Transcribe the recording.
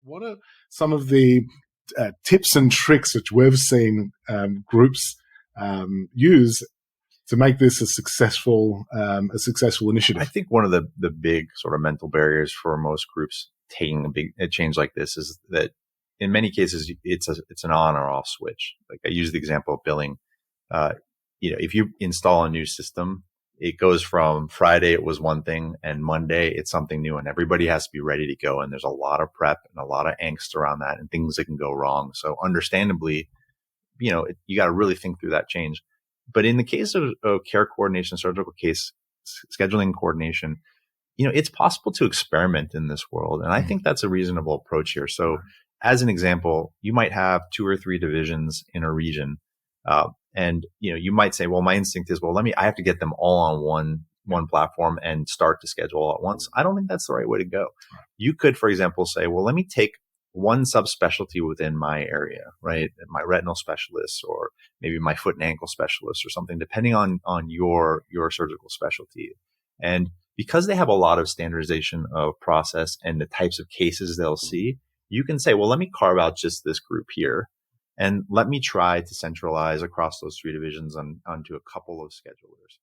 What are some of the tips and tricks which we've seen groups use to make this a successful initiative? I think one of the big sort of mental barriers for most groups taking a change like this is that in many cases it's an on or off switch. Like I use the example of billing. If you install a new system, it goes from Friday it was one thing and Monday it's something new, and everybody has to be ready to go. And there's a lot of prep and a lot of angst around that and things that can go wrong. So understandably, you got to really think through that change. But in the case of care coordination, surgical case scheduling coordination, it's possible to experiment in this world. And I think that's a reasonable approach here. So as an example, you might have 2 or 3 divisions in a region. And you might say, well, my instinct is, I have to get them all on one platform and start to schedule all at once. I don't think that's the right way to go. You could, for example, say, well, let me take one subspecialty within my area, right? My retinal specialist, or maybe my foot and ankle specialist or something, depending on your surgical specialty. And because they have a lot of standardization of process and the types of cases they'll see, you can say, well, let me carve out just this group here. And let me try to centralize across those 3 divisions onto a couple of schedulers.